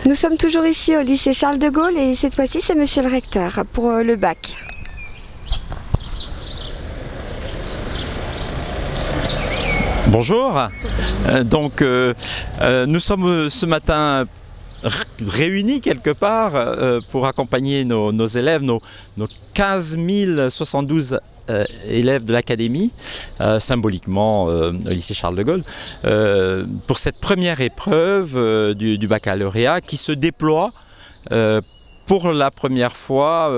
Nous sommes toujours ici au lycée Charles de Gaulle et cette fois-ci c'est monsieur le recteur pour le bac. Bonjour, nous sommes ce matin réunis quelque part pour accompagner nos élèves, nos 15 072 élèves de l'académie, symboliquement au lycée Charles de Gaulle, pour cette première épreuve du baccalauréat qui se déploie pour la première fois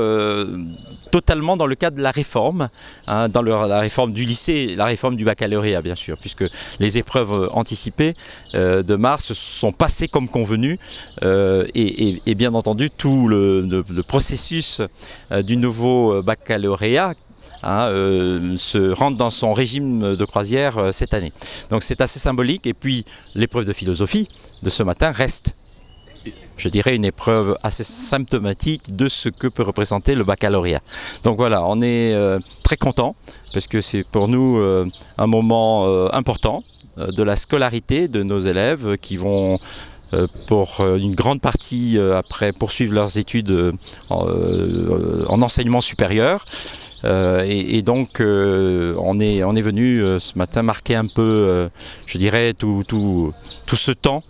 totalement dans le cadre de la réforme, dans la réforme du lycée, la réforme du baccalauréat bien sûr, puisque les épreuves anticipées de mars sont passées comme convenu et bien entendu tout le processus du nouveau baccalauréat se rentre dans son régime de croisière cette année. Donc c'est assez symbolique et puis l'épreuve de philosophie de ce matin reste, je dirais, une épreuve assez symptomatique de ce que peut représenter le baccalauréat. Donc voilà, on est très content parce que c'est pour nous un moment important de la scolarité de nos élèves qui vont pour une grande partie après poursuivre leurs études en enseignement supérieur. Et donc on est venu ce matin marquer un peu, je dirais, tout ce temps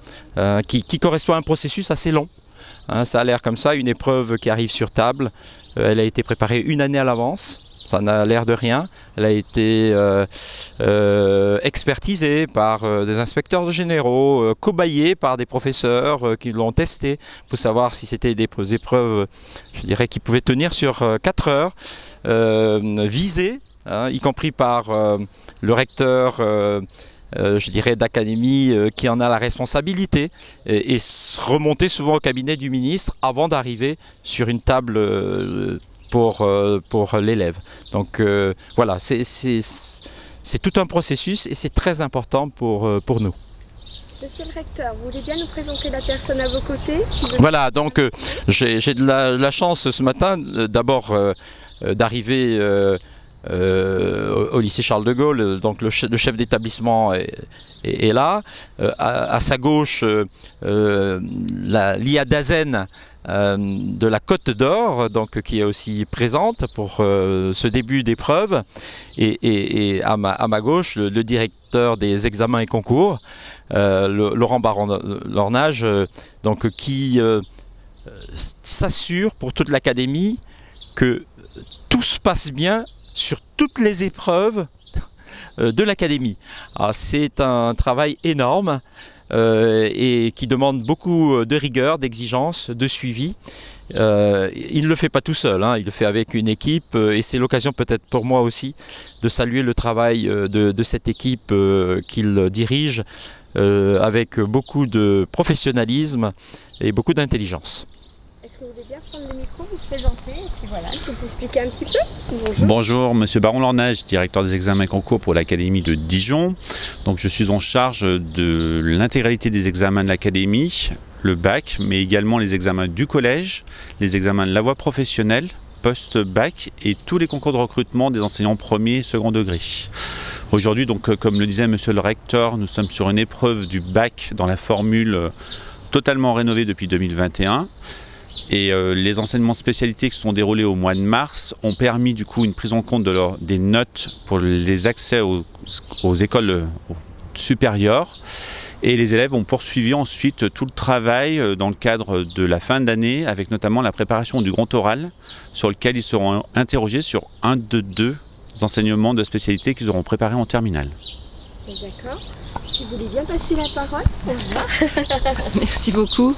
qui correspond à un processus assez long. Ça a l'air comme ça, une épreuve qui arrive sur table, elle a été préparée une année à l'avance. Ça n'a l'air de rien. Elle a été expertisée par des inspecteurs généraux, cobayée par des professeurs qui l'ont testée pour savoir si c'était des épreuves, je dirais, qui pouvaient tenir sur 4 heures, visées, y compris par le recteur je dirais d'académie qui en a la responsabilité et remonter souvent au cabinet du ministre avant d'arriver sur une table pour l'élève. Donc voilà, c'est tout un processus et c'est très important pour nous. Monsieur le recteur, vous voulez bien nous présenter la personne à vos côtés? Voilà, donc j'ai de la chance ce matin d'abord d'arriver au lycée Charles de Gaulle, donc le chef d'établissement est là. À sa gauche, l'IA d'Azen de la Côte d'Or, donc qui est aussi présente pour ce début d'épreuve, et à ma gauche le directeur des examens et concours, Laurent Baron-Lornage, donc qui s'assure pour toute l'académie que tout se passe bien sur toutes les épreuves de l'académie. C'est un travail énorme et qui demande beaucoup de rigueur, d'exigence, de suivi. Il ne le fait pas tout seul, il le fait avec une équipe et c'est l'occasion peut-être pour moi aussi de saluer le travail de cette équipe qu'il dirige avec beaucoup de professionnalisme et beaucoup d'intelligence. Est-ce que vous voulez bien prendre le micro, vous présenter et puis voilà, vous expliquer un petit peu? Bonjour. Bonjour, monsieur Baron-Lornage, directeur des examens et concours pour l'Académie de Dijon. Donc je suis en charge de l'intégralité des examens de l'Académie, le bac, mais également les examens du collège, les examens de la voie professionnelle, post-bac et tous les concours de recrutement des enseignants premier et second degré. Aujourd'hui, donc, comme le disait monsieur le recteur, nous sommes sur une épreuve du bac dans la formule totalement rénovée depuis 2021. Et les enseignements de spécialité qui se sont déroulés au mois de mars ont permis du coup une prise en compte des notes pour les accès aux écoles supérieures. Et les élèves ont poursuivi ensuite tout le travail dans le cadre de la fin d'année, avec notamment la préparation du grand oral, sur lequel ils seront interrogés sur un de deux enseignements de spécialité qu'ils auront préparés en terminale. D'accord. Si vous voulez bien passer la parole. Merci beaucoup.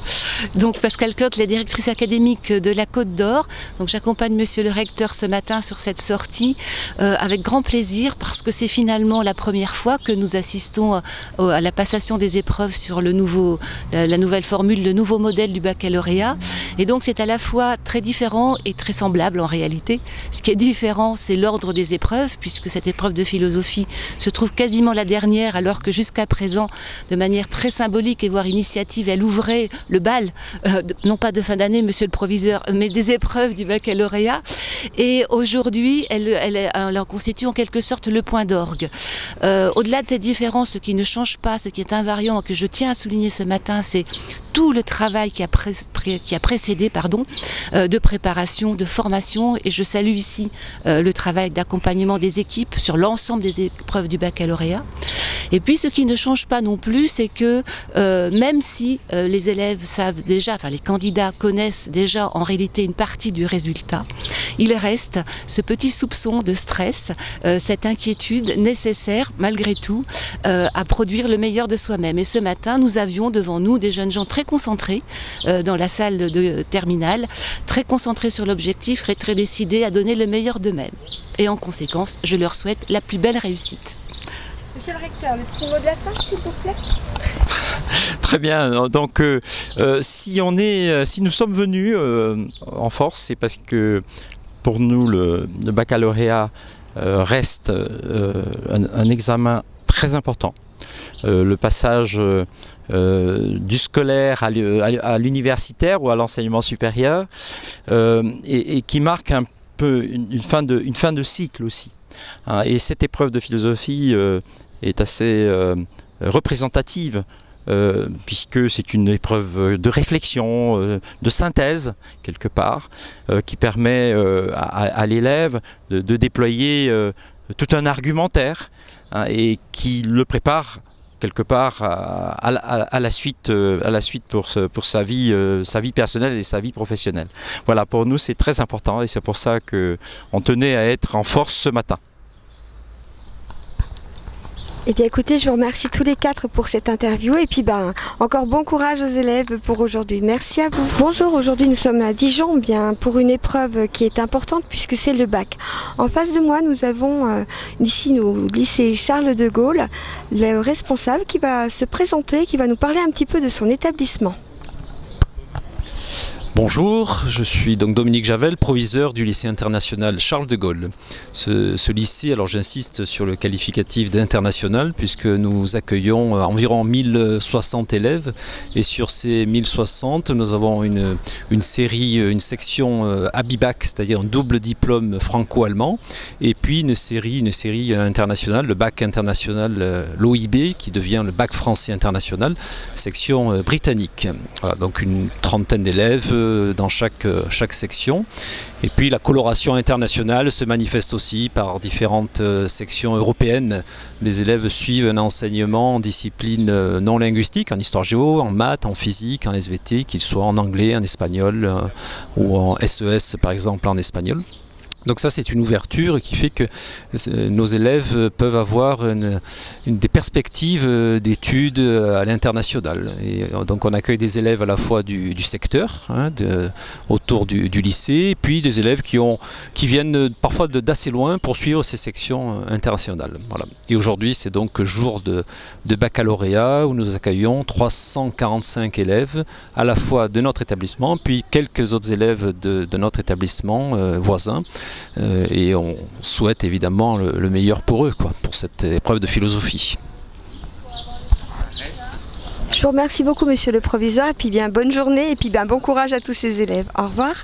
Donc Pascal Coq, la directrice académique de la Côte d'Or. Donc j'accompagne monsieur le recteur ce matin sur cette sortie avec grand plaisir parce que c'est finalement la première fois que nous assistons à la passation des épreuves sur la nouvelle formule, le nouveau modèle du baccalauréat. Et donc c'est à la fois très différent et très semblable en réalité. Ce qui est différent, c'est l'ordre des épreuves puisque cette épreuve de philosophie se trouve quasiment la dernière alors que jusqu'à présent, de manière très symbolique et voire initiative, elle ouvrait le bal, non pas de fin d'année, monsieur le proviseur, mais des épreuves du baccalauréat. Et aujourd'hui, elle en constitue en quelque sorte le point d'orgue. Au-delà de ces différences, ce qui ne change pas, ce qui est invariant, que je tiens à souligner ce matin, c'est tout le travail qui a précédé de préparation, de formation, et je salue ici le travail d'accompagnement des équipes sur l'ensemble des épreuves du baccalauréat. Et puis ce qui ne change pas non plus, c'est que même si les élèves savent déjà, enfin les candidats connaissent déjà en réalité une partie du résultat, il reste ce petit soupçon de stress, cette inquiétude nécessaire malgré tout à produire le meilleur de soi-même. Et ce matin, nous avions devant nous des jeunes gens très concentrés dans la salle de terminale, très concentrés sur l'objectif et très décidés à donner le meilleur d'eux-mêmes. Et en conséquence, je leur souhaite la plus belle réussite. Monsieur le recteur, le petit mot de la fin, s'il vous plaît. Très bien. Donc, si nous sommes venus en force, c'est parce que pour nous, le baccalauréat reste un examen très important. Le passage du scolaire à l'universitaire ou à l'enseignement supérieur et qui marque un peu une fin de cycle aussi. Et cette épreuve de philosophie est assez représentative puisque c'est une épreuve de réflexion, de synthèse quelque part, qui permet à l'élève de déployer tout un argumentaire et qui le prépare quelque part à la suite pour sa vie personnelle et sa vie professionnelle. Voilà, pour nous c'est très important et c'est pour ça qu'on tenait à être en force ce matin. Eh bien écoutez, je vous remercie tous les quatre pour cette interview et puis encore bon courage aux élèves pour aujourd'hui. Merci à vous. Bonjour, aujourd'hui nous sommes à Dijon bien pour une épreuve qui est importante puisque c'est le bac. En face de moi nous avons ici au lycée Charles de Gaulle le responsable qui va se présenter, qui va nous parler un petit peu de son établissement. Bonjour, je suis donc Dominique Javel, proviseur du lycée international Charles de Gaulle. Ce lycée, alors j'insiste sur le qualificatif d'international puisque nous accueillons environ 1060 élèves et sur ces 1060 nous avons une section Abibac, c'est-à-dire un double diplôme franco-allemand et puis une série internationale, le bac international l'OIB qui devient le bac français international, section britannique. Voilà, donc une trentaine d'élèves dans chaque section. Et puis la coloration internationale se manifeste aussi par différentes sections européennes. Les élèves suivent un enseignement en discipline non linguistique, en histoire géo, en maths, en physique, en SVT, qu'il soit en anglais, en espagnol ou en SES par exemple en espagnol. Donc ça c'est une ouverture qui fait que nos élèves peuvent avoir des perspectives d'études à l'international. Et donc on accueille des élèves à la fois du secteur, autour du lycée, et puis des élèves qui viennent parfois d'assez loin pour suivre ces sections internationales. Voilà. Et aujourd'hui c'est donc jour de baccalauréat où nous accueillons 345 élèves à la fois de notre établissement, puis quelques autres élèves de notre établissement voisin. Et on souhaite évidemment le meilleur pour eux, pour cette épreuve de philosophie. Je vous remercie beaucoup monsieur le proviseur et puis bonne journée et puis bon courage à tous ces élèves. Au revoir.